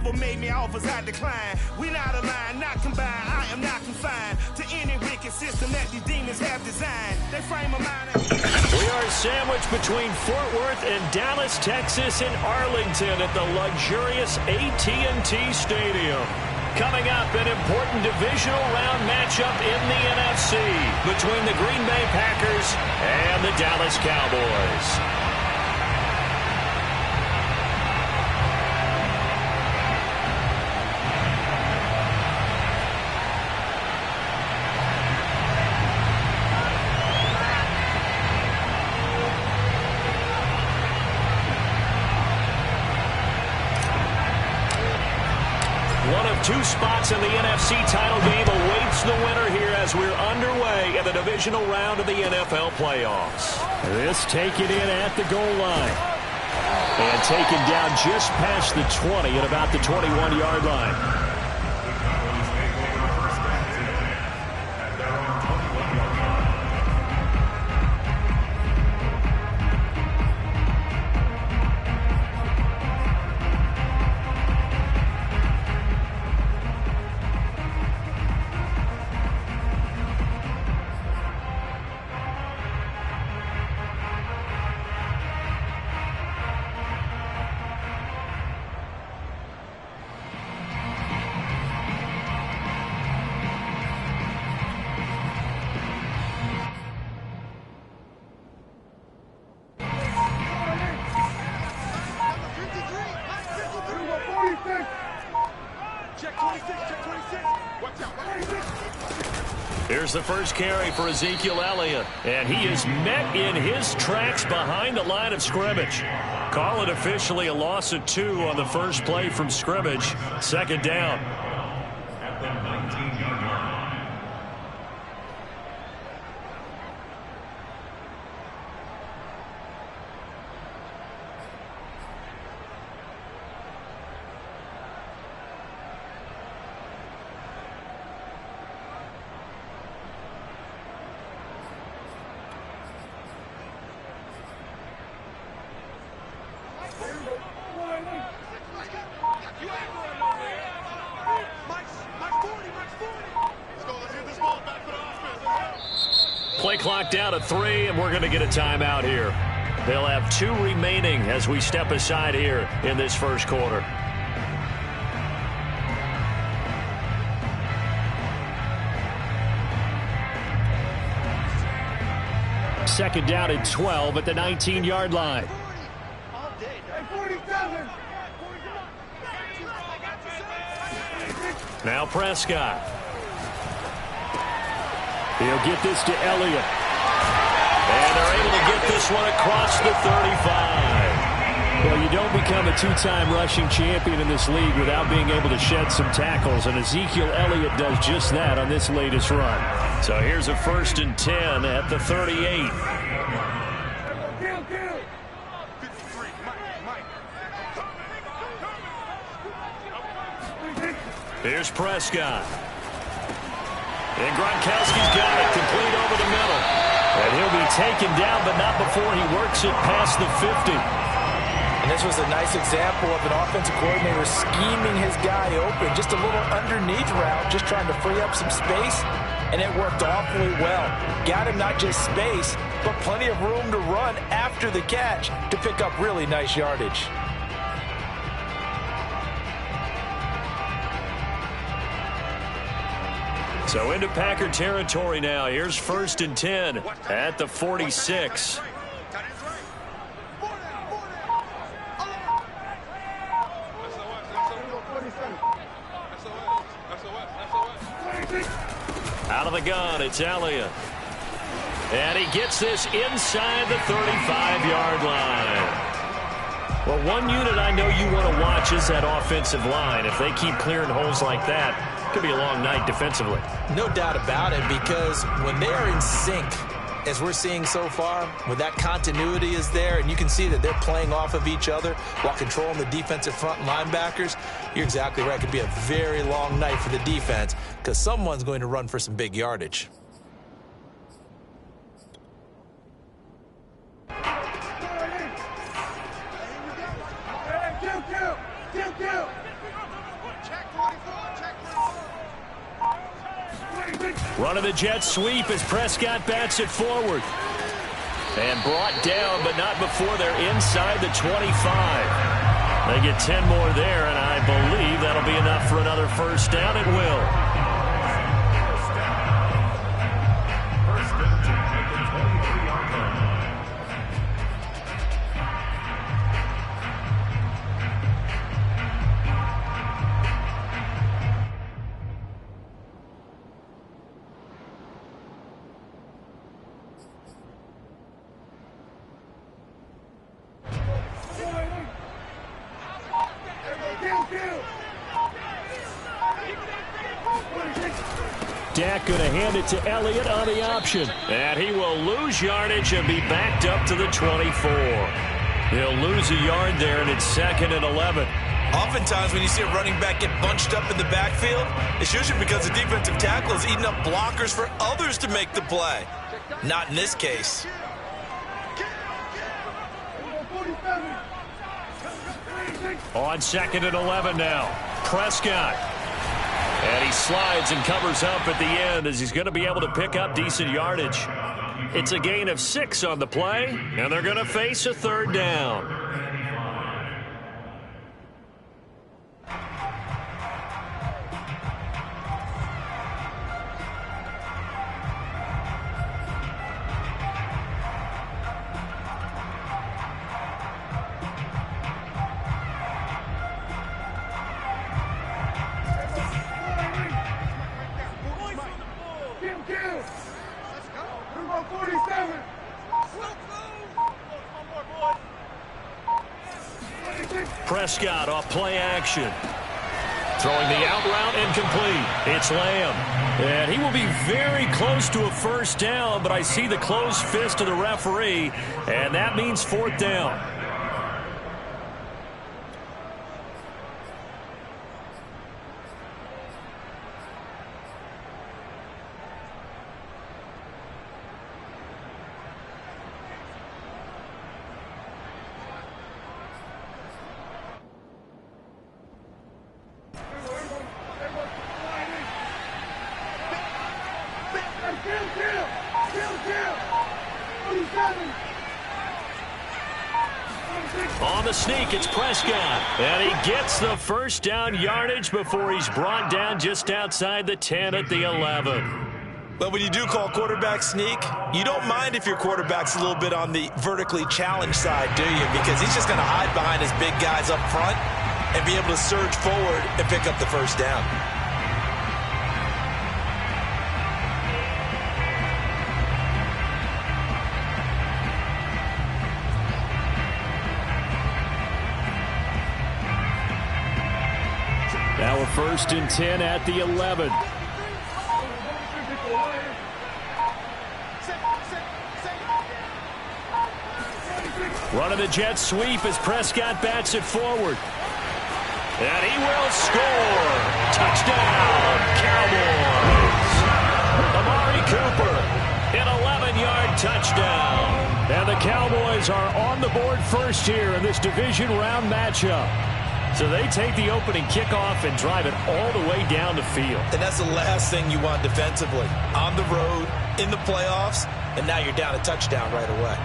never made me offers I decline. We not aligned, not combined. I am not confined to any wicked system that these demons have designed. They frame a mind. We are sandwiched between Fort Worth and Dallas, Texas, and Arlington at the luxurious AT&T Stadium. Coming up, an important divisional round matchup in the NFC between the Green Bay Packers and the Dallas Cowboys. Two spots in the NFC title game awaits the winner here as we're underway in the divisional round of the NFL playoffs. This taken in at the goal line. And taken down just past the 20 at about the 21-yard line. Here's the first carry for Ezekiel Elliott, and he is met in his tracks behind the line of scrimmage. Call it officially a loss of 2 on the first play from scrimmage. Second down. At the 19-yard line. Play clock down to 3, and we're going to get a timeout here. They'll have 2 remaining as we step aside here in this first quarter. Second down and 12 at the 19-yard line. Now Prescott. He'll get this to Elliott. And they're able to get this one across the 35. Well, you don't become a 2-time rushing champion in this league without being able to shed some tackles, and Ezekiel Elliott does just that on this latest run. So here's a 1st and 10 at the 38. Here's Prescott. And Gronkowski's got it complete over the middle. And he'll be taken down, but not before he works it past the 50. And this was a nice example of an offensive coordinator scheming his guy open. Just a little underneath route, just trying to free up some space. And it worked awfully well. Got him not just space, but plenty of room to run after the catch to pick up really nice yardage. So into Packer territory now. Here's 1st and 10 at the 46. Out of the gun, it's Elliott. And he gets this inside the 35-yard line. Well, one unit I know you want to watch is that offensive line. If they keep clearing holes like that, it could be a long night defensively. No doubt about it, because when they are in sync, as we're seeing so far, when that continuity is there and you can see that they're playing off of each other while controlling the defensive front linebackers, you're exactly right. It could be a very long night for the defense because someone's going to run for some big yardage. Running the jet sweep as Prescott bats it forward. And brought down, but not before they're inside the 25. They get 10 more there, and I believe that'll be enough for another first down. It will. Dak going to hand it to Elliott on the option. And he will lose yardage and be backed up to the 24. He'll lose a yard there, and it's 2nd and 11. Oftentimes when you see a running back get bunched up in the backfield, it's usually because the defensive tackle is eating up blockers for others to make the play. Not in this case. On 2nd and 11 now. Prescott. And he slides and covers up at the end as he's going to be able to pick up decent yardage. It's a gain of 6 on the play, and they're going to face a 3rd down. Prescott off play action. Throwing the out route incomplete. It's Lamb. And he will be very close to a first down, but I see the closed fist of the referee, and that means 4th down. On the sneak, it's Prescott. And he gets the first down yardage before he's brought down just outside the 10 at the 11. But when you do call quarterback sneak, you don't mind if your quarterback's a little bit on the vertically challenged side, do you? Because he's just going to hide behind his big guys up front and be able to surge forward and pick up the first down. Now a 1st and 10 at the 11. Running the jet sweep as Prescott bats it forward. And he will score. Touchdown, Cowboys. Amari Cooper, an 11-yard touchdown. And the Cowboys are on the board first here in this division round matchup. So they take the opening kickoff and drive it all the way down the field. And that's the last thing you want defensively. On the road, in the playoffs, and now you're down a touchdown right away.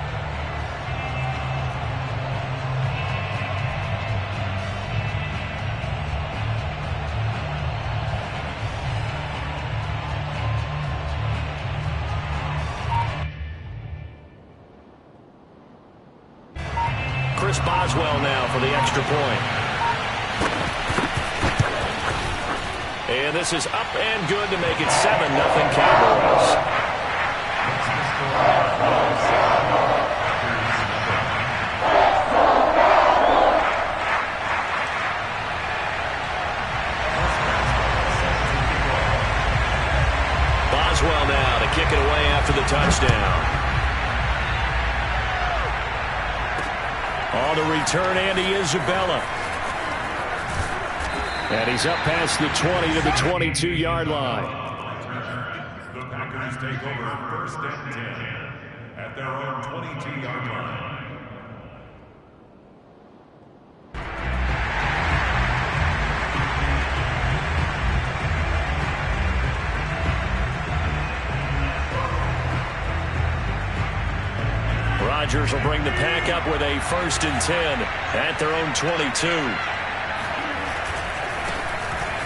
Chris Boswell now for the extra point. And this is up and good to make it 7-0 Cowboys. Boswell now to kick it away after the touchdown. On the return, Andy Isabella. And he's up past the 20 to the 22-yard line. The Packers take over 1st and 10 at their own 22-yard line. Rodgers will bring the pack up with a 1st and 10 at their own 22.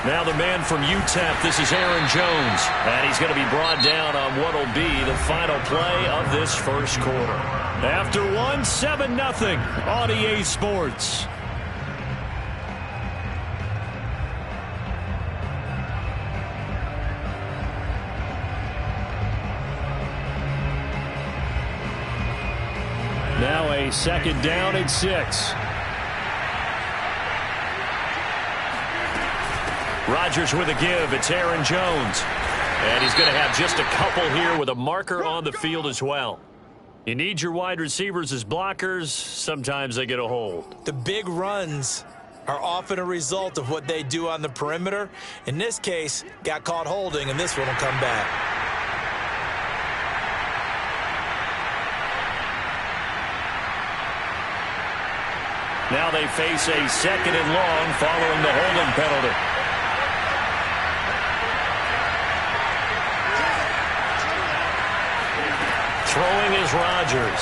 Now the man from UTEP, this is Aaron Jones, and he's going to be brought down on what will be the final play of this first quarter. After 7-0 on EA Sports. Now a 2nd down and 6. Rodgers with a give. It's Aaron Jones. And he's going to have just a couple here with a marker on the field as well. You need your wide receivers as blockers. Sometimes they get a hold. The big runs are often a result of what they do on the perimeter. In this case, got caught holding, and this one will come back. Now they face a 2nd and long following the holding penalty. Throwing is Rodgers.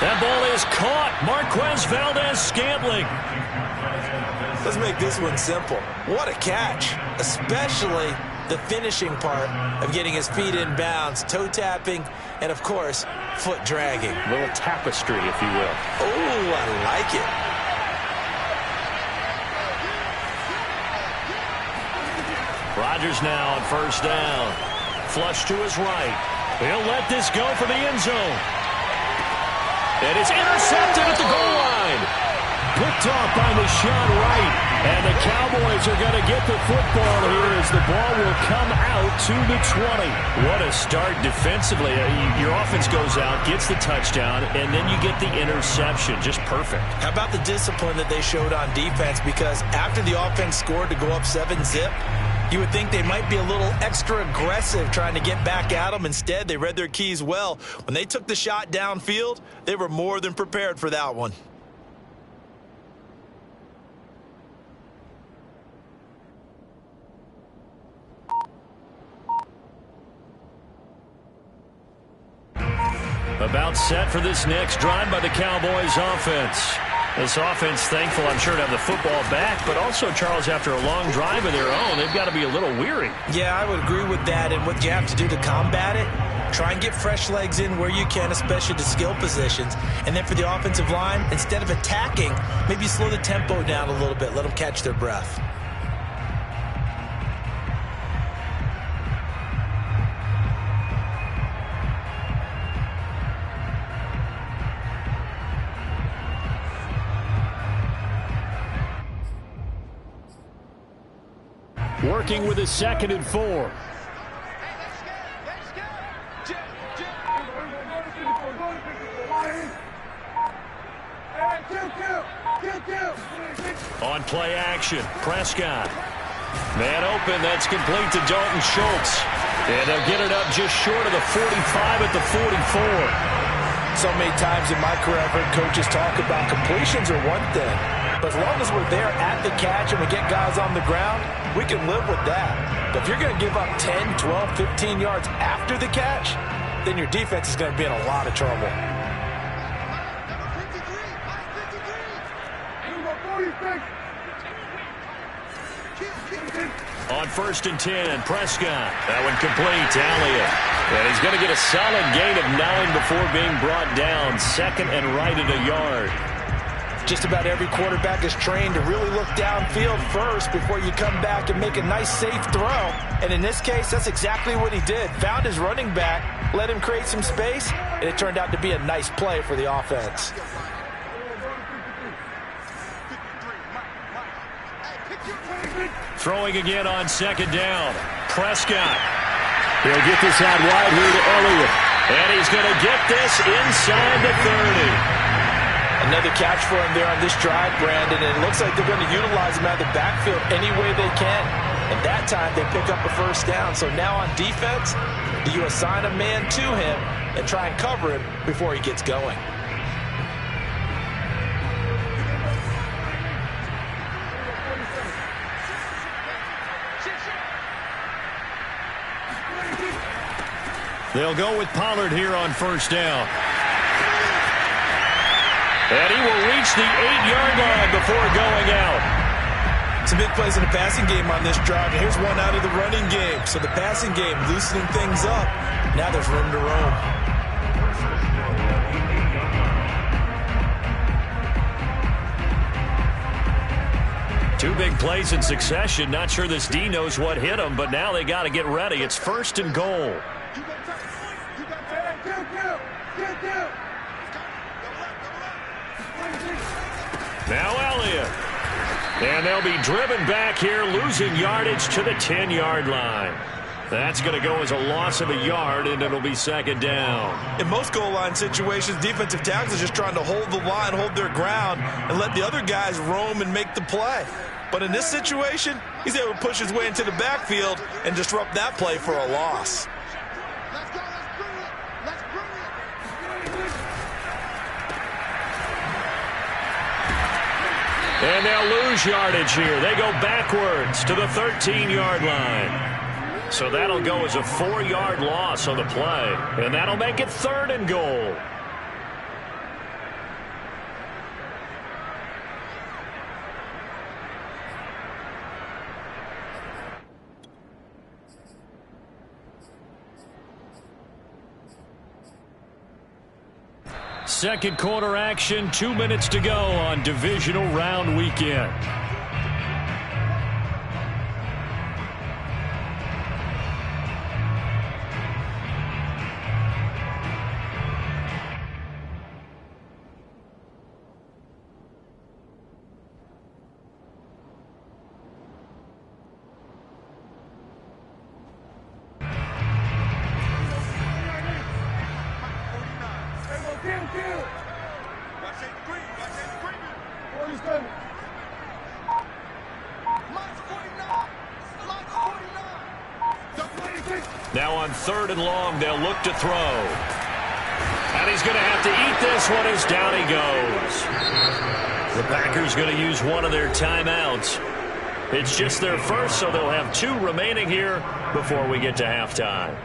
That ball is caught. Marquez Valdez-Scantling. Let's make this one simple. What a catch, especially the finishing part of getting his feet in bounds, toe tapping, and of course, foot dragging. A little tapestry, if you will. Oh, I like it. Rodgers now on 1st down. Flush to his right. He'll let this go for the end zone. And it's intercepted at the goal line. Picked off by Deshaun Wright. And the Cowboys are going to get the football here as the ball will come out to the 20. What a start defensively. Your offense goes out, gets the touchdown, and then you get the interception. Just perfect. How about the discipline that they showed on defense? Because after the offense scored to go up 7-zip, you would think they might be a little extra aggressive trying to get back at them. Instead, they read their keys well. When they took the shot downfield, they were more than prepared for that one. About set for this next drive by the Cowboys offense. This offense, thankful, I'm sure, to have the football back, but also, Charles, after a long drive of their own, they've got to be a little weary. Yeah, I would agree with that, and what you have to do to combat it, try and get fresh legs in where you can, especially to skill positions. And then for the offensive line, instead of attacking, maybe slow the tempo down a little bit, let them catch their breath. Working with a 2nd and 4. On play action, Prescott. Man open, that's complete to Dalton Schultz. And they'll get it up just short of the 45 at the 44. So many times in my career, I've heard coaches talk about completions are one thing. But as long as we're there at the catch and we get guys on the ground, we can live with that. But if you're going to give up 10, 12, 15 yards after the catch, then your defense is going to be in a lot of trouble. On 1st and 10, Prescott. That one complete to Elliott. And he's going to get a solid gain of 9 before being brought down. 2nd and right at a yard. Just about every quarterback is trained to really look downfield first before you come back and make a nice, safe throw. And in this case, that's exactly what he did. Found his running back, let him create some space, and it turned out to be a nice play for the offense. Throwing again on 2nd down. Prescott. He'll get this out wide here to Elliott. And he's going to get this inside the 30. Another catch for him there on this drive, Brandon, and it looks like they're going to utilize him out of the backfield any way they can. And that time, they pick up a 1st down. So now on defense, do you assign a man to him and try and cover him before he gets going? They'll go with Pollard here on first down. And he will reach the 8-yard line before going out. Some big plays in the passing game on this drive. And here's one out of the running game. So the passing game loosening things up. Now there's room to roam. Two big plays in succession. Not sure this D knows what hit him, but now they got to get ready. It's first and goal. Now Elliott. And they'll be driven back here, losing yardage to the 10-yard line. That's going to go as a loss of a yard, and it'll be second down. In most goal line situations, defensive tackles are just trying to hold the line, hold their ground, and let the other guys roam and make the play. But in this situation, he's able to push his way into the backfield and disrupt that play for a loss. And they'll lose yardage here. They go backwards to the 13-yard line. So that'll go as a 4-yard loss on the play. And that'll make it third and goal. Second quarter action, 2 minutes to go on divisional round weekend. Now on third and long, they'll look to throw. And he's going to have to eat this one as down he goes. The Packers going to use one of their timeouts. It's just their first, so they'll have 2 remaining here before we get to halftime.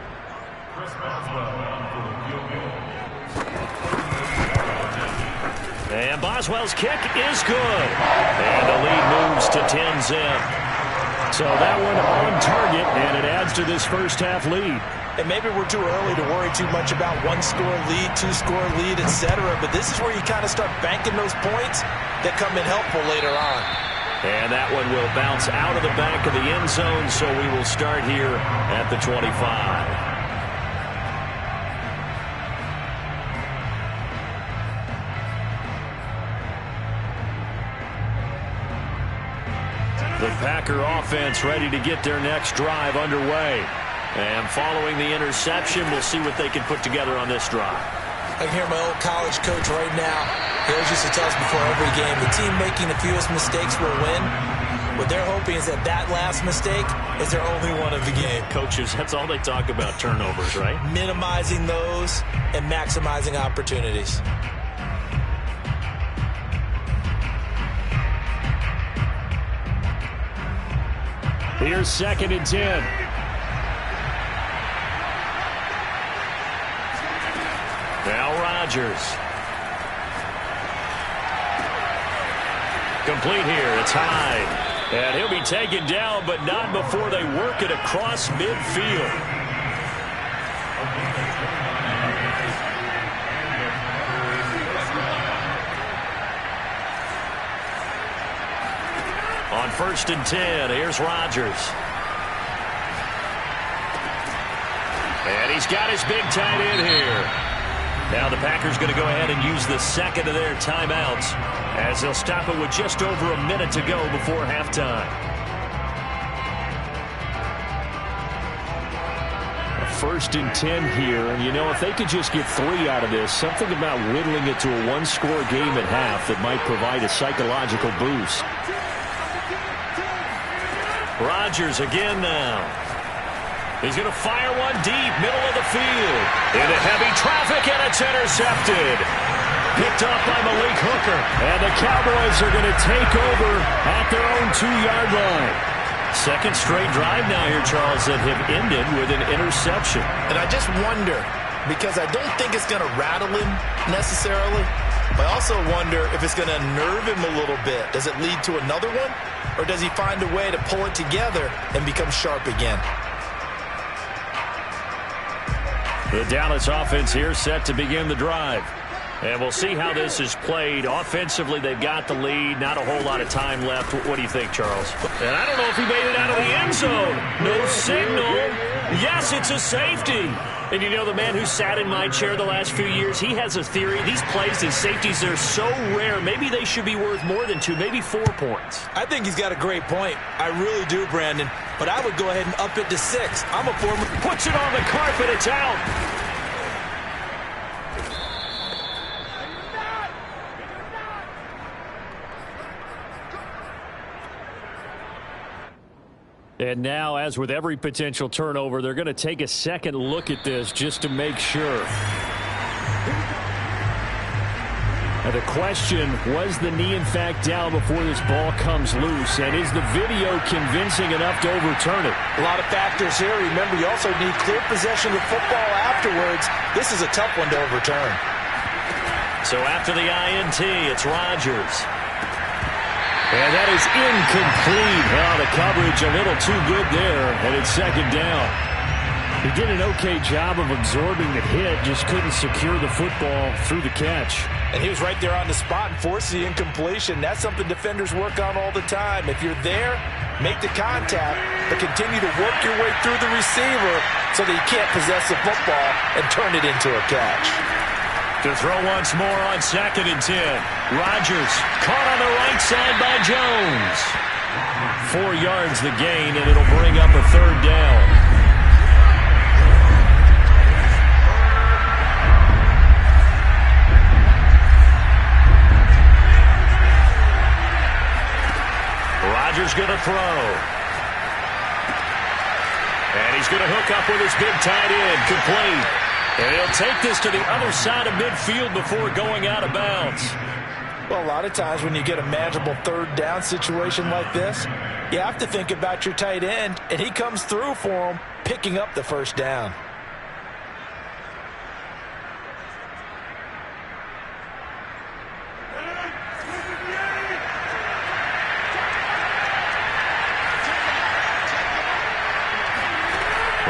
And Boswell's kick is good. And the lead moves to 10-zip. So that one on target, and it adds to this first half lead. And maybe we're too early to worry too much about 1-score lead, 2-score lead, etc. But this is where you kind of start banking those points that come in helpful later on. And that one will bounce out of the back of the end zone, so we will start here at the 25. The Packer offense ready to get their next drive underway. And following the interception, we'll see what they can put together on this drive. I can hear my old college coach right now. He always used to tell us before every game, the team making the fewest mistakes will win. What they're hoping is that that last mistake is their only one of the game. Coaches, that's all they talk about, turnovers, right? Minimizing those and maximizing opportunities. Here's second and 10. Now Rodgers. Complete here. It's Hyde. And he'll be taken down, but not before they work it across midfield. On first and 10, here's Rodgers. And he's got his big tight end here. Now the Packers going to go ahead and use the second of their timeouts as they'll stop it with just over a minute to go before halftime. First and 10 here, and you know, if they could just get 3 out of this, something about whittling it to a 1-score game at half that might provide a psychological boost. Rodgers again now. He's going to fire one deep, middle of the field. Into heavy traffic, and it's intercepted. Picked up by Malik Hooker. And the Cowboys are going to take over at their own 2-yard line. Second straight drive now here, Charles, that have ended with an interception. And I just wonder, because I don't think it's going to rattle him necessarily, but I also wonder if it's going to unnerve him a little bit. Does it lead to another one? Or does he find a way to pull it together and become sharp again? The Dallas offense here set to begin the drive. And we'll see how this is played. Offensively, they've got the lead. Not a whole lot of time left. What do you think, Charles? And I don't know if he made it out of the end zone. No signal. Yes, it's a safety. And you know, the man who sat in my chair the last few years, he has a theory. These plays and safeties are so rare. Maybe they should be worth more than 2, maybe 4 points. I think he's got a great point. I really do, Brandon. But I would go ahead and up it to 6. I'm a former. Puts it on the carpet. It's out. And now, as with every potential turnover, they're going to take a second look at this just to make sure. Now the question, was the knee in fact down before this ball comes loose? And is the video convincing enough to overturn it? A lot of factors here. Remember, you also need clear possession of the football afterwards. This is a tough one to overturn. So after the INT, it's Rodgers. And that is incomplete. Well, the coverage a little too good there, and it's second down. He did an okay job of absorbing the hit, just couldn't secure the football through the catch. And he was right there on the spot and forced the incompletion. That's something defenders work on all the time. If you're there, make the contact, but continue to work your way through the receiver so that you can't possess the football and turn it into a catch. To throw once more on 2nd and 10. Rodgers caught on the right side by Jones. 4 yards the gain, and it'll bring up a 3rd down. Rodgers going to throw. And he's going to hook up with his big tight end. Complete. And he'll take this to the other side of midfield before going out of bounds. Well, a lot of times when you get a manageable 3rd down situation like this, you have to think about your tight end, and he comes through for him, picking up the 1st down.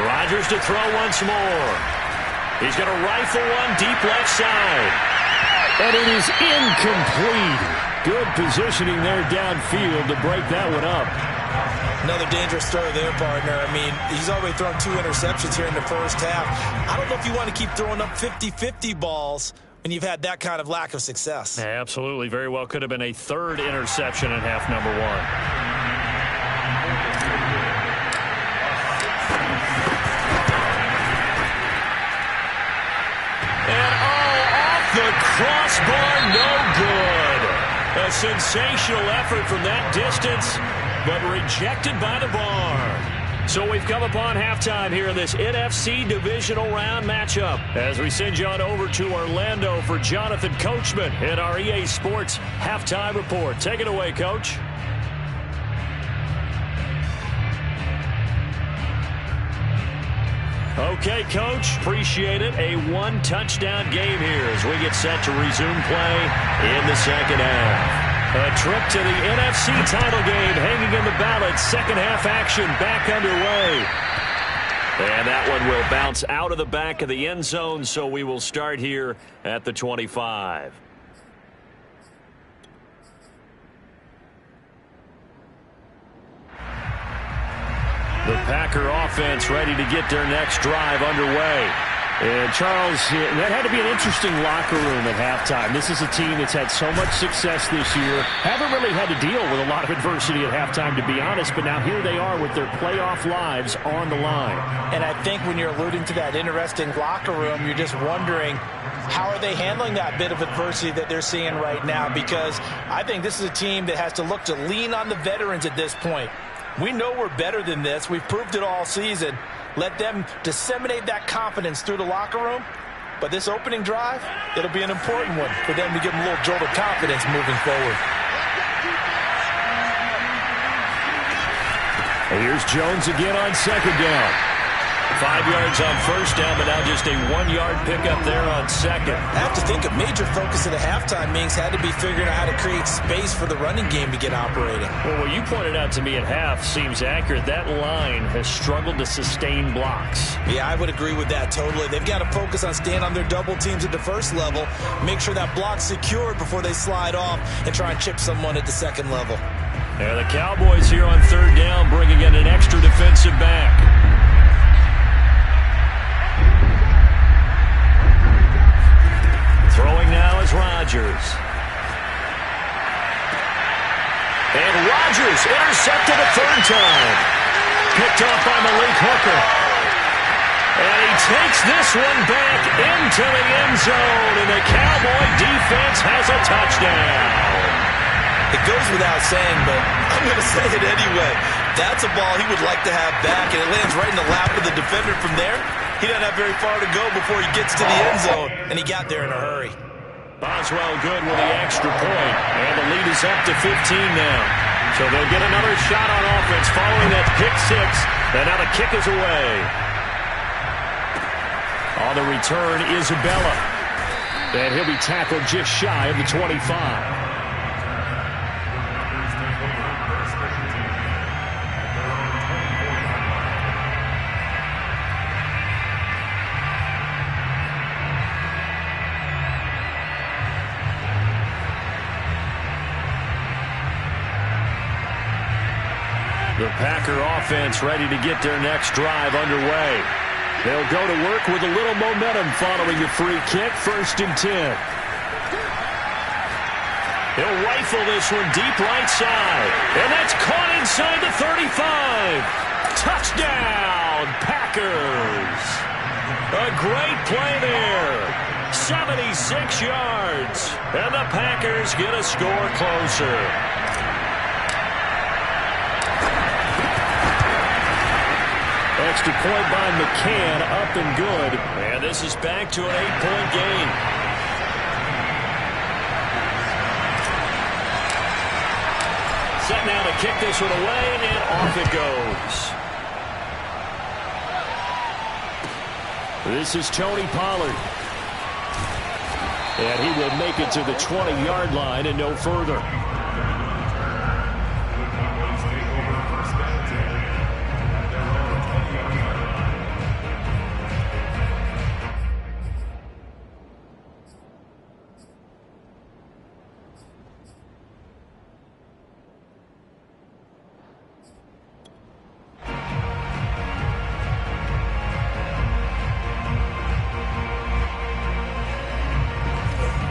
Rodgers to throw once more. He's going to rifle one deep left side. And it is incomplete. Good positioning there downfield to break that one up. Another dangerous throw there, partner. I mean, he's already thrown 2 interceptions here in the first half. I don't know if you want to keep throwing up 50-50 balls when you've had that kind of lack of success. Absolutely. Very well could have been a 3rd interception in half number 1. The crossbar, no good. A sensational effort from that distance, but rejected by the bar. So we've come upon halftime here in this NFC divisional round matchup. As we send you on over to Orlando for Jonathan Coachman in our EA Sports halftime report. Take it away, Coach. Okay, Coach, appreciate it. A 1-touchdown game here as we get set to resume play in the second half. A trip to the NFC title game hanging in the balance. Second half action back underway. And that one will bounce out of the back of the end zone, so we will start here at the 25. The Packer offense ready to get their next drive underway. And, Charles, that had to be an interesting locker room at halftime. This is a team that's had so much success this year. Haven't really had to deal with a lot of adversity at halftime, to be honest, but now here they are with their playoff lives on the line. And I think when you're alluding to that interesting locker room, you're just wondering, how are they handling that bit of adversity that they're seeing right now? Because I think this is a team that has to look to lean on the veterans at this point. We know we're better than this. We've proved it all season. Let them disseminate that confidence through the locker room. But this opening drive, it'll be an important one for them to give them a little jolt of confidence moving forward. And here's Jones again on second down. 5 yards on first down, but now just a 1-yard pickup there on second. I have to think a major focus of the halftime meetings had to be figuring out how to create space for the running game to get operating. Well, what you pointed out to me at half seems accurate. That line has struggled to sustain blocks. Yeah, I would agree with that totally. They've got to focus on staying on their double teams at the first level, make sure that block's secured before they slide off and try and chip someone at the second level. And the Cowboys here on third down, bringing in an extra defensive back. Throwing now is Rodgers. And Rodgers intercepted a third time. Picked off by Malik Hooker. And he takes this one back into the end zone, and the Cowboy defense has a touchdown. It goes without saying, but I'm going to say it anyway. That's a ball he would like to have back, and it lands right in the lap of the defender from there. He doesn't have very far to go before he gets to the end zone, and he got there in a hurry. Boswell good with the extra point, and the lead is up to 15 now. So they'll get another shot on offense following that pick six, and now the kick is away. On the return, Isabella. And he'll be tackled just shy of the 25. The Packer offense ready to get their next drive underway. They'll go to work with a little momentum following the free kick, 1st and 10. He'll rifle this one deep right side. And that's caught inside the 35. Touchdown, Packers. A great play there. 76 yards. And the Packers get a score closer. Extra point by McCann, up and good. And this is back to an 8-point game. Set now to kick this one away, and off it goes. This is Tony Pollard. And he will make it to the 20-yard line and no further.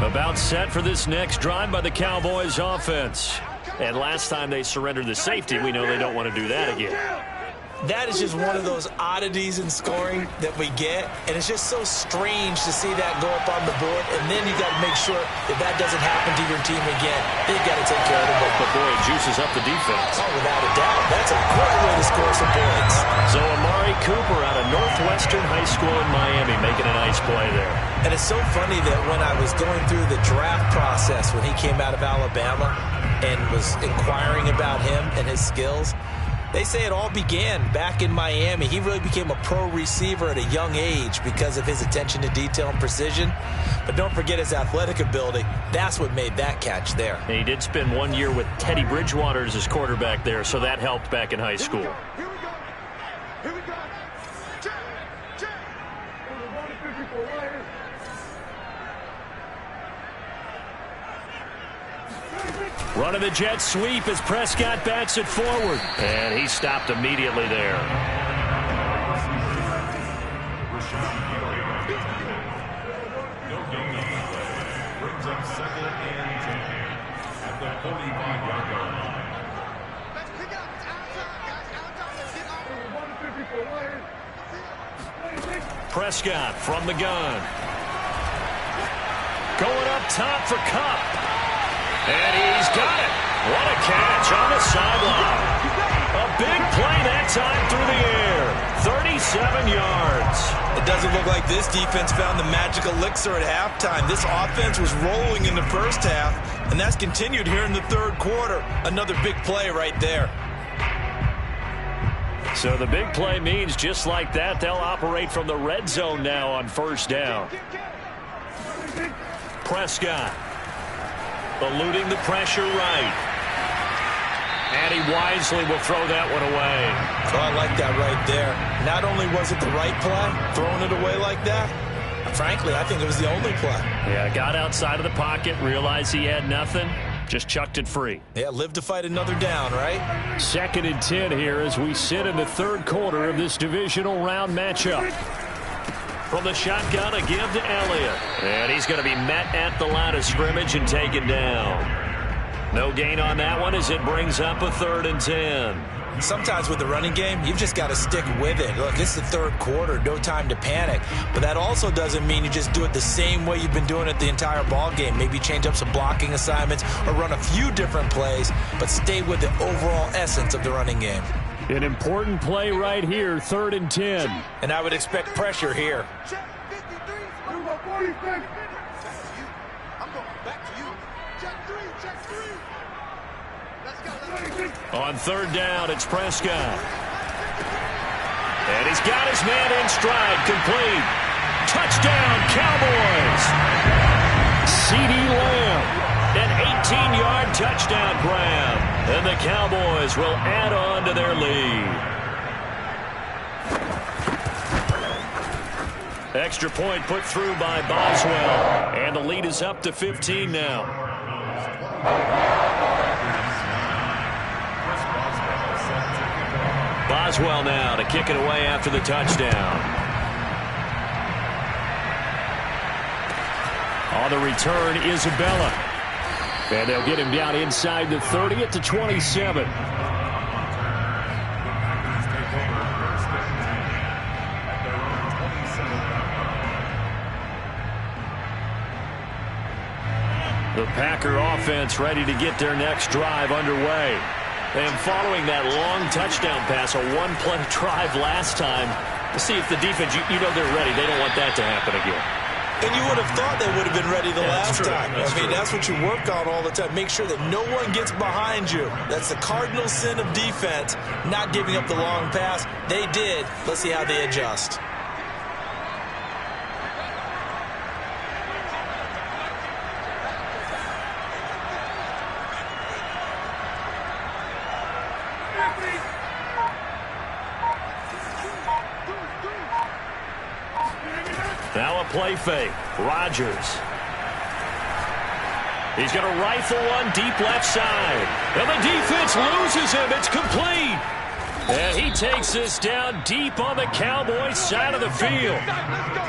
About set for this next drive by the Cowboys offense. And last time they surrendered the safety, we know they don't want to do that again. That is just one of those oddities in scoring that we get, and it's just so strange to see that go up on the board, and then you got to make sure if that doesn't happen to your team again, you got to take care of it. But boy, it juices up the defense. Oh, without a doubt. That's a great way to score some points. So Amari Cooper out of Northwestern High School in Miami making a nice play there. And it's so funny that when I was going through the draft process when he came out of Alabama and was inquiring about him and his skills, they say it all began back in Miami. He really became a pro receiver at a young age because of his attention to detail and precision. But don't forget his athletic ability. That's what made that catch there. And he did spend 1 year with Teddy Bridgewater as his quarterback there, so that helped back in high school. Running the jet sweep as Prescott bats it forward. And he stopped immediately there. Brings up 2nd and 10 at the 45-yard line. Prescott from the gun. Going up top for Kupp. And he's got it. What a catch on the sideline. A big play that time through the air. 37 yards. It doesn't look like this defense found the magic elixir at halftime. This offense was rolling in the first half, and that's continued here in the third quarter. Another big play right there. So the big play means just like that, they'll operate from the red zone now on first down. Prescott eluding the pressure right. And he wisely will throw that one away. Oh, I like that right there. Not only was it the right play, throwing it away like that, frankly, I think it was the only play. Yeah, got outside of the pocket, realized he had nothing, just chucked it free. Yeah, live to fight another down, right? 2nd and 10 here as we sit in the 3rd quarter of this divisional round matchup. From the shotgun, a give to Elliott. And he's going to be met at the line of scrimmage and taken down. No gain on that one as it brings up a 3rd and 10. Sometimes with the running game, you've just got to stick with it. Look, it's the 3rd quarter, no time to panic. But that also doesn't mean you just do it the same way you've been doing it the entire ball game. Maybe change up some blocking assignments or run a few different plays, but stay with the overall essence of the running game. An important play right here, 3rd and 10. And I would expect pressure here. On 3rd down, it's Prescott. And he's got his man in stride, complete. Touchdown, Cowboys. CeeDee Lamb, an 18-yard touchdown grab. And the Cowboys will add on to their lead. Extra point put through by Boswell. And the lead is up to 15 now. Boswell now to kick it away after the touchdown. On the return, Isabella. And they'll get him down inside the 30 at the 27. The Packer offense ready to get their next drive underway. And following that long touchdown pass, a one-play drive last time, to see if the defense, you know they're ready. They don't want that to happen again. And you would have thought they would have been ready the last time. I mean, that's what you work on all the time. Make sure that no one gets behind you. That's the cardinal sin of defense, not giving up the long pass. They did. Let's see how they adjust. Now a play fake. Rodgers. He's going to rifle one deep left side. And the defense loses him. It's complete. And he takes this down deep on the Cowboys side of the field.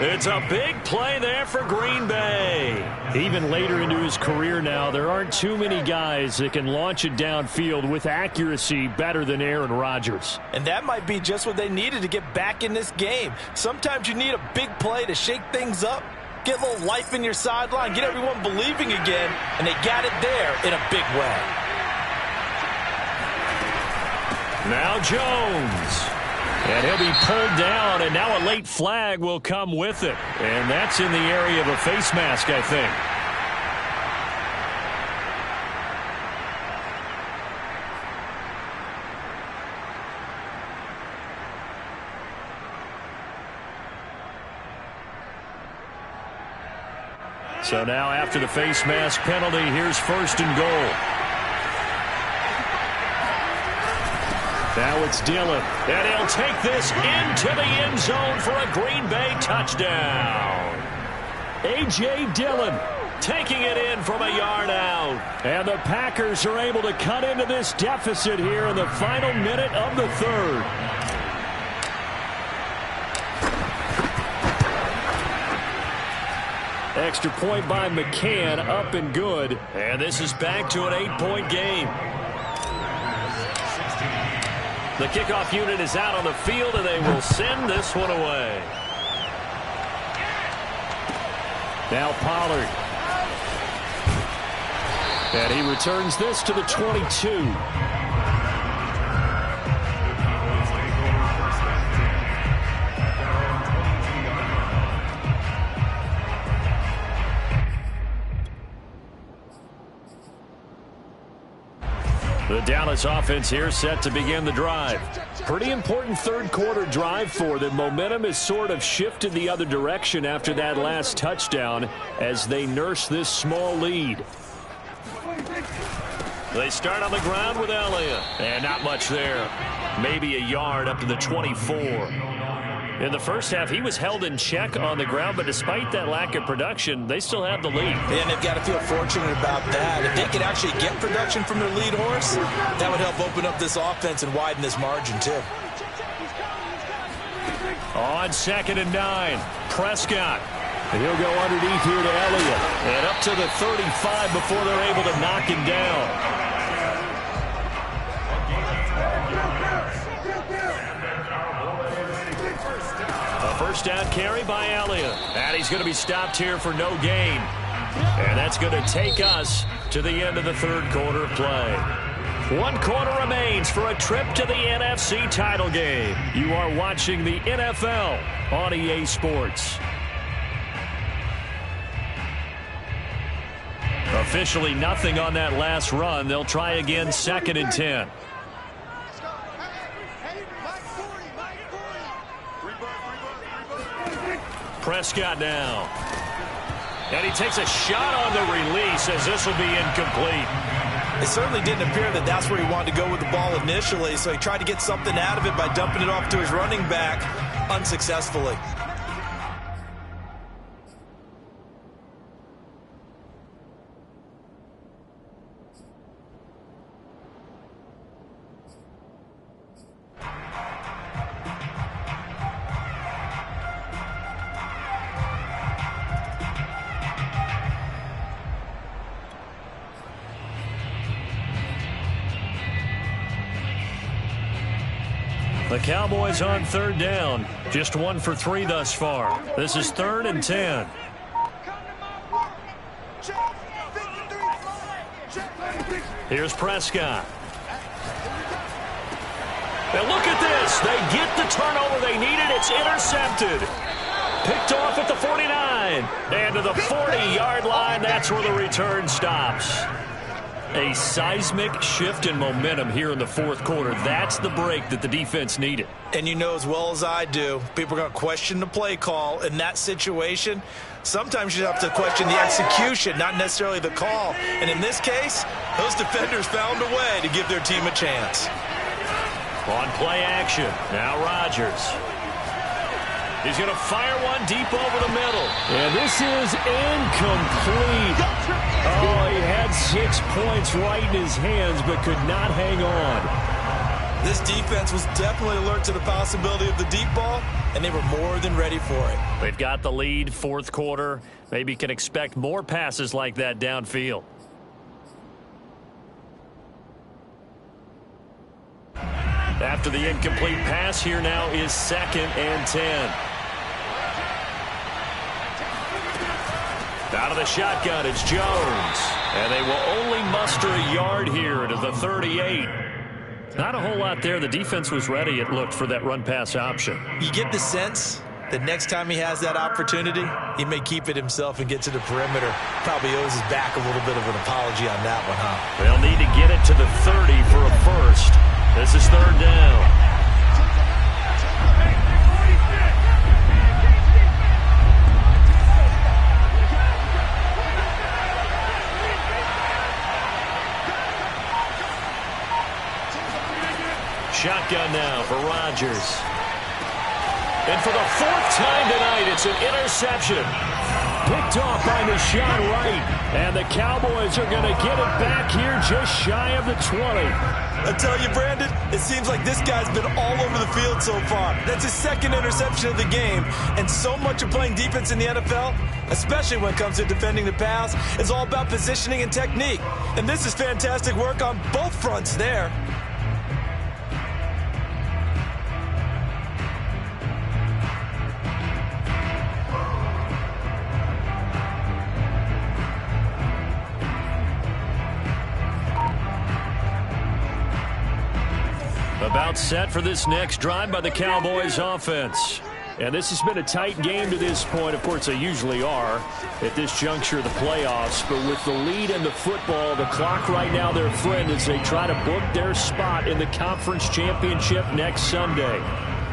It's a big play there for Green Bay. Even later into his career now, there aren't too many guys that can launch it downfield with accuracy better than Aaron Rodgers. And that might be just what they needed to get back in this game. Sometimes you need a big play to shake things up, get a little life in your sideline, get everyone believing again, and they got it there in a big way. Now Jones. And he'll be pulled down, and now a late flag will come with it. And that's in the area of a face mask, I think. So now after the face mask penalty, here's 1st and goal. Now it's Dillon, and he'll take this into the end zone for a Green Bay touchdown. A.J. Dillon taking it in from a yard out. And the Packers are able to cut into this deficit here in the final minute of the 3rd. Extra point by McCann, up and good. And this is back to an 8-point game. The kickoff unit is out on the field, and they will send this one away. Now Pollard. And he returns this to the 22. The Dallas offense here set to begin the drive. Pretty important third quarter drive for them. Momentum has sort of shifted the other direction after that last touchdown as they nurse this small lead. They start on the ground with Elliott. And not much there. Maybe a yard up to the 24. In the first half, he was held in check on the ground, but despite that lack of production, they still have the lead. And they've got to feel fortunate about that. If they could actually get production from their lead horse, that would help open up this offense and widen this margin, too. On 2nd and 9, Prescott. And he'll go underneath here to Elliott. And up to the 35 before they're able to knock him down. First down carry by Elliott. And he's going to be stopped here for no gain. And that's going to take us to the end of the third quarter of play. 1 quarter remains for a trip to the NFC title game. You are watching the NFL on EA Sports. Officially nothing on that last run. They'll try again 2nd and 10. Prescott now. And he takes a shot on the release as this will be incomplete. It certainly didn't appear that that's where he wanted to go with the ball initially, so he tried to get something out of it by dumping it off to his running back unsuccessfully. The Cowboys on 3rd down. Just 1 for 3 thus far. This is 3rd and 10. Here's Prescott. And look at this. They get the turnover they needed. It's intercepted. Picked off at the 49. And to the 40-yard line, that's where the return stops. A seismic shift in momentum here in the fourth quarter. That's the break that the defense needed. And you know as well as I do, people are going to question the play call in that situation. Sometimes you have to question the execution, not necessarily the call. And in this case, those defenders found a way to give their team a chance. On play action, now Rodgers. He's going to fire one deep over the middle. And this is incomplete. Oh, he had 6 points right in his hands, but could not hang on. This defense was definitely alert to the possibility of the deep ball, and they were more than ready for it. They've got the lead, fourth quarter. Maybe can expect more passes like that downfield. After the incomplete pass, here now is 2nd and 10. Out of the shotgun, it's Jones. And they will only muster a yard here to the 38. Not a whole lot there. The defense was ready, it looked, for that run-pass option. You get the sense that next time he has that opportunity, he may keep it himself and get to the perimeter. Probably owes his back a little bit of an apology on that one, huh? They'll need to get it to the 30 for a first. This is 3rd down. Shotgun now for Rodgers. And for the 4th time tonight, it's an interception. Picked off by Deshaun Wright. And the Cowboys are going to get it back here just shy of the 20. I tell you, Brandon, it seems like this guy's been all over the field so far. That's his 2nd interception of the game. And so much of playing defense in the NFL, especially when it comes to defending the pass, is all about positioning and technique. And this is fantastic work on both fronts there. About set for this next drive by the Cowboys offense. And this has been a tight game to this point. Of course, they usually are at this juncture of the playoffs. But with the lead in the football, the clock right now their friend as they try to book their spot in the conference championship next Sunday.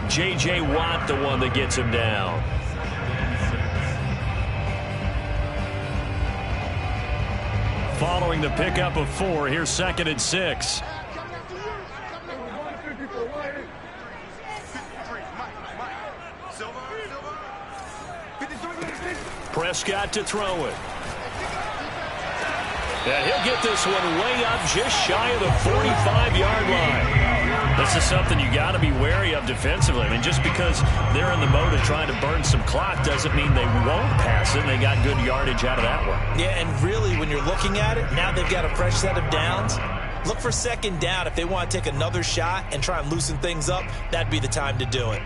J.J. Watt, the one that gets him down. Following the pickup of 4, here's 2nd and 6. Prescott to throw it. And he'll get this one way up just shy of the 45-yard line. This is something you got to be wary of defensively. I mean, just because they're in the mode of trying to burn some clock doesn't mean they won't pass it. They got good yardage out of that one. Yeah, and really, when you're looking at it, now they've got a fresh set of downs. Look for 2nd down. If they want to take another shot and try and loosen things up, that'd be the time to do it.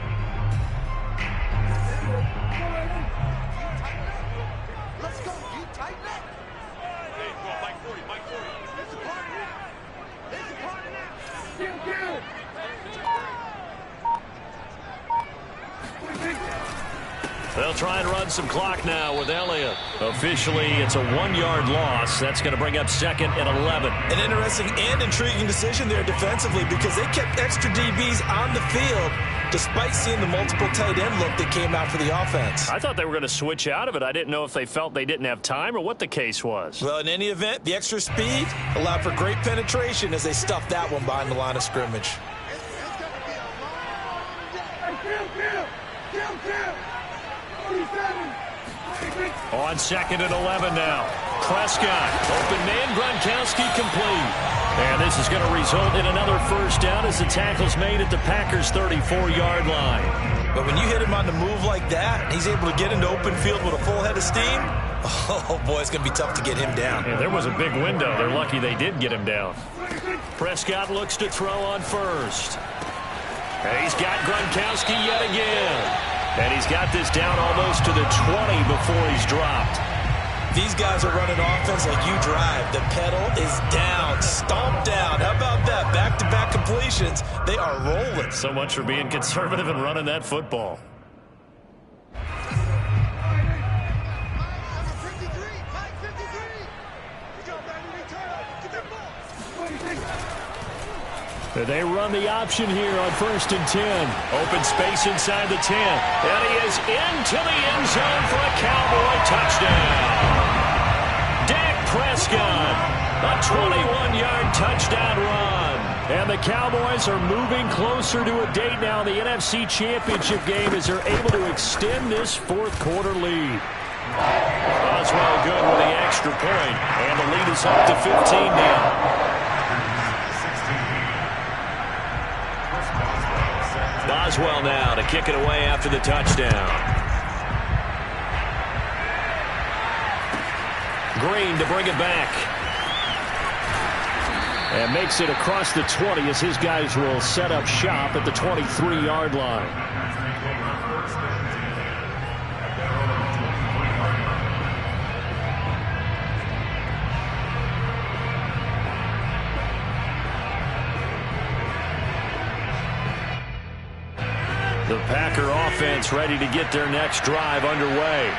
They'll try and run some clock now with Elliott. Officially, it's a 1-yard loss. That's going to bring up 2nd and 11. An interesting and intriguing decision there defensively because they kept extra DBs on the field despite seeing the multiple tight end look that came out for the offense. I thought they were going to switch out of it. I didn't know if they felt they didn't have time or what the case was. Well, in any event, the extra speed allowed for great penetration as they stuffed that one behind the line of scrimmage. On 2nd and 11 now. Prescott, open man, Gronkowski complete. And this is going to result in another first down as the tackle's made at the Packers' 34-yard line. But when you hit him on the move like that, and he's able to get into open field with a full head of steam, oh boy, it's going to be tough to get him down. Yeah, there was a big window. They're lucky they did get him down. Prescott looks to throw on first. And he's got Gronkowski yet again. And he's got this down almost to the 20 before he's dropped. These guys are running offense like you drive. The pedal is down, stomped down. How about that? Back-to-back completions. They are rolling. So much for being conservative and running that football. They run the option here on 1st and 10. Open space inside the 10. And he is into the end zone for a Cowboy touchdown. Dak Prescott, a 21-yard touchdown run. And the Cowboys are moving closer to a date now in the NFC Championship game as they're able to extend this 4th quarter lead. Boswell good with the extra point. And the lead is up to 15 now. Boswell now to kick it away after the touchdown. Green to bring it back. And makes it across the 20 as his guys will set up shop at the 23-yard line. The Packer offense ready to get their next drive underway.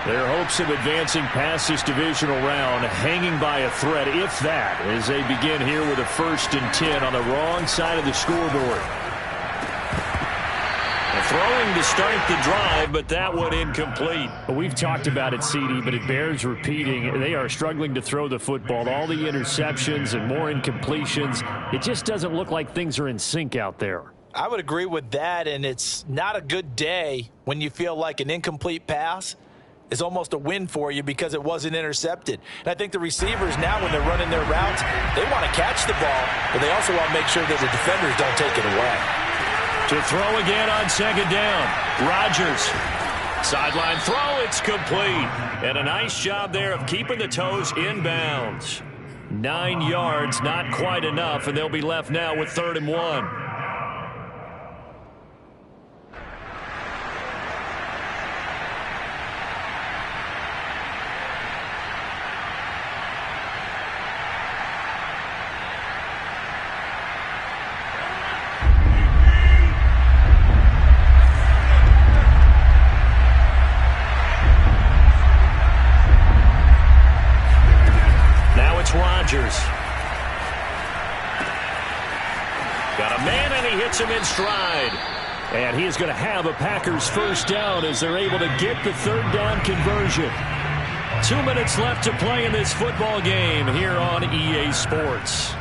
Their hopes of advancing past this divisional round hanging by a thread, if that, as they begin here with a 1st and 10 on the wrong side of the scoreboard. Throwing to start the drive, but that one incomplete. We've talked about it, CD, but it bears repeating. They are struggling to throw the football. All the interceptions and more incompletions. It just doesn't look like things are in sync out there. I would agree with that, and it's not a good day when you feel like an incomplete pass is almost a win for you because it wasn't intercepted. And I think the receivers now, when they're running their routes, they want to catch the ball, but they also want to make sure that the defenders don't take it away. To throw again on 2nd down. Rodgers. Sideline throw, it's complete. And a nice job there of keeping the toes inbounds. 9 yards, not quite enough, and they'll be left now with 3rd and 1. gets him in stride. And he is going to have a Packers first down as they're able to get the third down conversion. 2 minutes left to play in this football game here on EA Sports.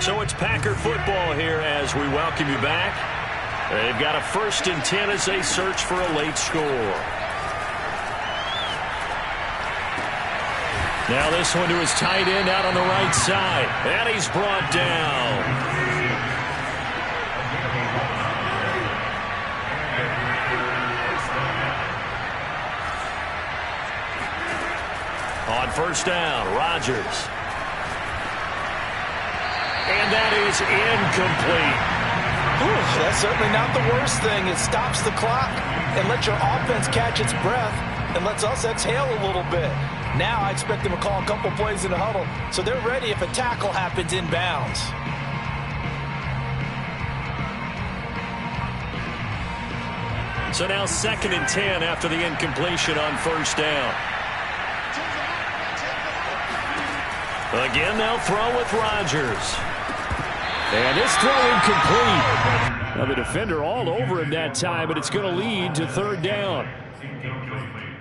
So it's Packer football here as we welcome you back. They've got a 1st and 10 as they search for a late score. Now this one to his tight end out on the right side. And he's brought down. On first down, Rodgers. And that is incomplete. That's certainly not the worst thing. It stops the clock and lets your offense catch its breath and lets us exhale a little bit. Now I expect them to call a couple plays in the huddle so they're ready if a tackle happens inbounds. So now 2nd and 10 after the incompletion on first down. Again, they'll throw with Rodgers. And this throw incomplete. Now the defender all over him that time, but it's going to lead to third down.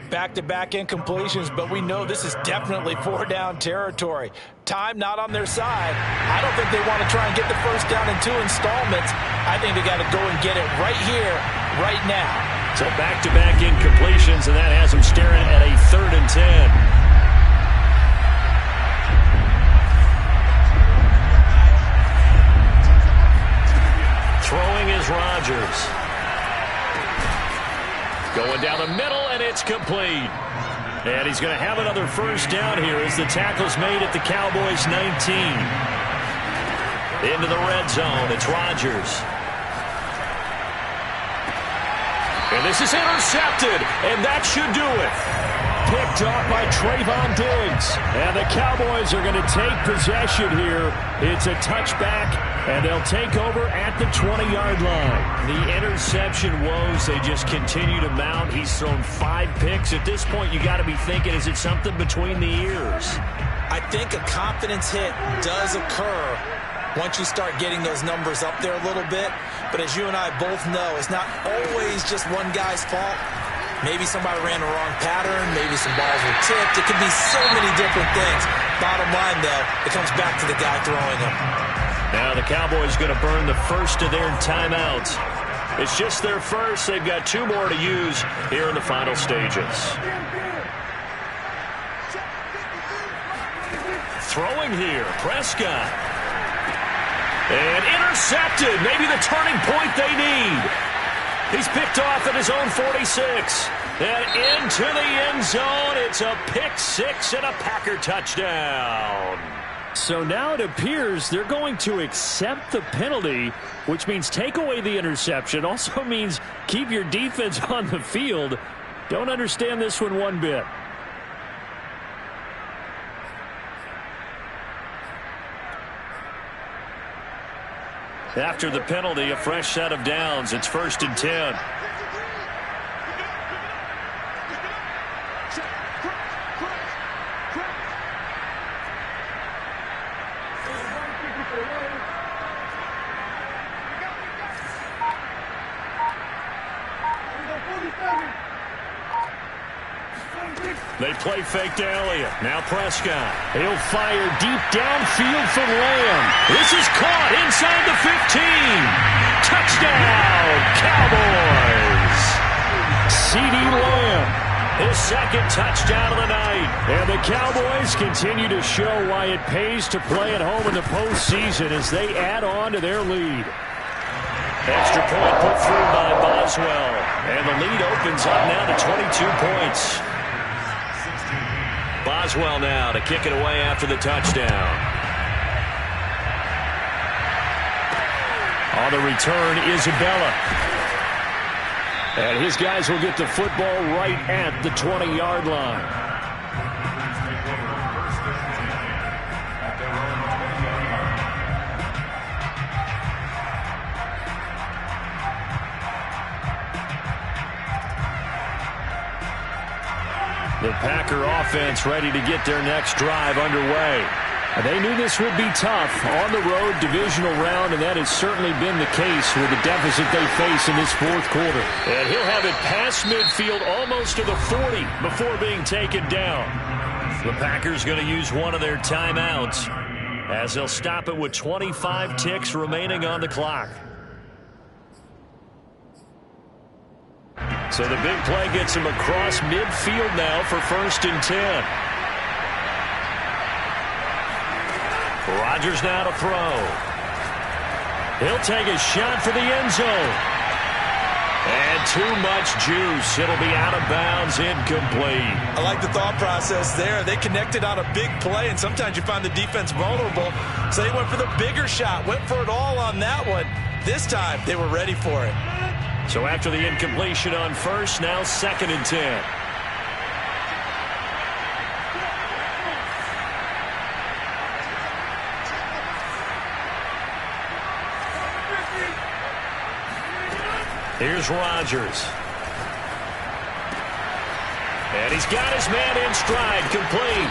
Back-to-back incompletions, but we know this is definitely 4-down territory. Time not on their side. I don't think they want to try and get the first down in 2 installments. I think they got to go and get it right here, right now. So back-to-back incompletions, and that has them staring at a 3rd and 10. Throwing is Rodgers. Going down the middle, and it's complete. And he's going to have another first down here as the tackle's made at the Cowboys' 19. Into the red zone, it's Rodgers. And this is intercepted, and that should do it. Picked off by Trayvon Diggs. And the Cowboys are going to take possession here. It's a touchback, and they'll take over at the 20-yard line. The interception woes, they just continue to mount. He's thrown 5 picks. At this point, you got to be thinking, is it something between the ears? I think a confidence hit does occur once you start getting those numbers up there a little bit. But as you and I both know, it's not always just one guy's fault. Maybe somebody ran the wrong pattern. Maybe some balls were tipped. It could be so many different things. Bottom line, though, it comes back to the guy throwing them. Now the Cowboys going to burn the first of their timeouts. It's just their first. They've got 2 more to use here in the final stages. Throwing here, Prescott. And intercepted. Maybe the turning point they need. He's picked off at his own 46. And into the end zone. It's a pick 6 and a Packer touchdown. So now it appears they're going to accept the penalty, which means take away the interception. Also means keep your defense on the field. Don't understand this one bit. After the penalty, a fresh set of downs. It's 1st and 10. They play fake to Elliott. Now Prescott. He'll fire deep downfield for Lamb. This is caught inside the 15. Touchdown, Cowboys. CeeDee Lamb, his 2nd touchdown of the night. And the Cowboys continue to show why it pays to play at home in the postseason as they add on to their lead. Extra point put through by Boswell. And the lead opens up now to 22 points. Boswell now to kick it away after the touchdown. On the return, Isabella. And his guys will get the football right at the 20-yard line. Packer offense ready to get their next drive underway. They knew this would be tough on the road divisional round, and that has certainly been the case with the deficit they face in this fourth quarter. And he'll have it past midfield almost to the 40 before being taken down. The Packers going to use one of their timeouts as they'll stop it with 25 ticks remaining on the clock. So the big play gets him across midfield now for 1st and 10. Rodgers now to throw. He'll take a shot for the end zone. And too much juice. It'll be out of bounds, incomplete. I like the thought process there. They connected on a big play, and sometimes you find the defense vulnerable. So they went for the bigger shot, went for it all on that one. This time, they were ready for it. So after the incompletion on 1st, now 2nd and 10. Here's Rodgers. And he's got his man in stride, complete.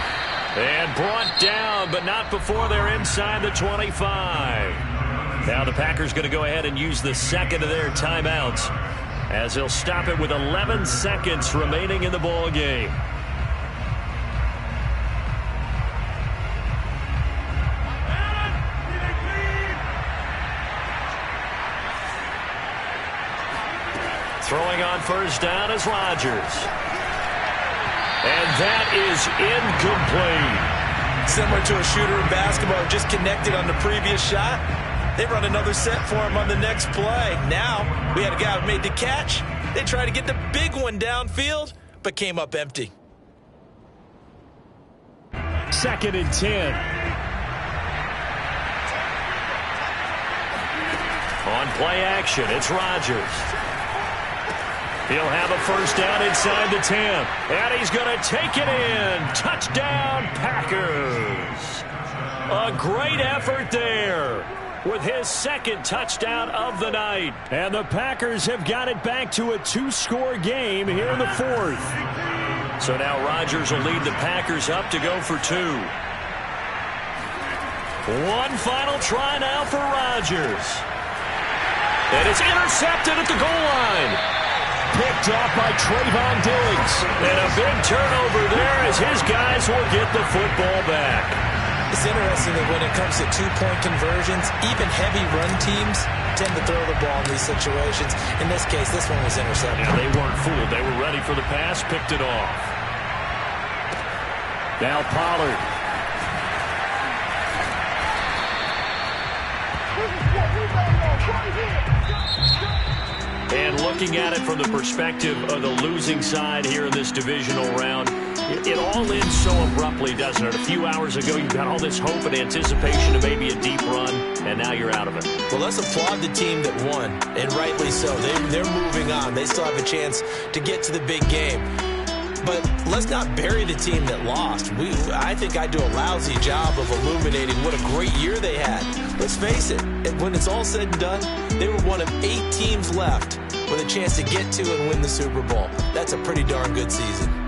And brought down, but not before they're inside the 25. Now the Packers going to go ahead and use the second of their timeouts as they'll stop it with 11 seconds remaining in the ball game. Throwing on 1st down is Rodgers. And that is incomplete. Similar to a shooter in basketball, just connected on the previous shot. They run another set for him on the next play. Now, we had a guy who made the catch. They tried to get the big one downfield, but came up empty. 2nd and 10. On play action, it's Rodgers. He'll have a 1st down inside the 10. And he's going to take it in. Touchdown, Packers. A great effort there with his 2nd touchdown of the night. And the Packers have got it back to a 2-score game here in the 4th. So now Rodgers will lead the Packers up to go for 2. One final try now for Rodgers. And it's intercepted at the goal line. Picked off by Trayvon Diggs. And a big turnover there as his guys will get the football back. It's interesting that when it comes to two-point conversions, even heavy run teams tend to throw the ball in these situations. In this case, this one was intercepted. Yeah, they weren't fooled. They were ready for the pass, picked it off. Now Pollard. And looking at it from the perspective of the losing side here in this divisional round, it all ends so abruptly, doesn't it? A few hours ago, you've got all this hope and anticipation of maybe a deep run, and now you're out of it. Well, let's applaud the team that won, and rightly so. They're moving on. They still have a chance to get to the big game. But let's not bury the team that lost. I think I do a lousy job of illuminating what a great year they had. Let's face it, when it's all said and done, they were one of 8 teams left with a chance to get to and win the Super Bowl. That's a pretty darn good season.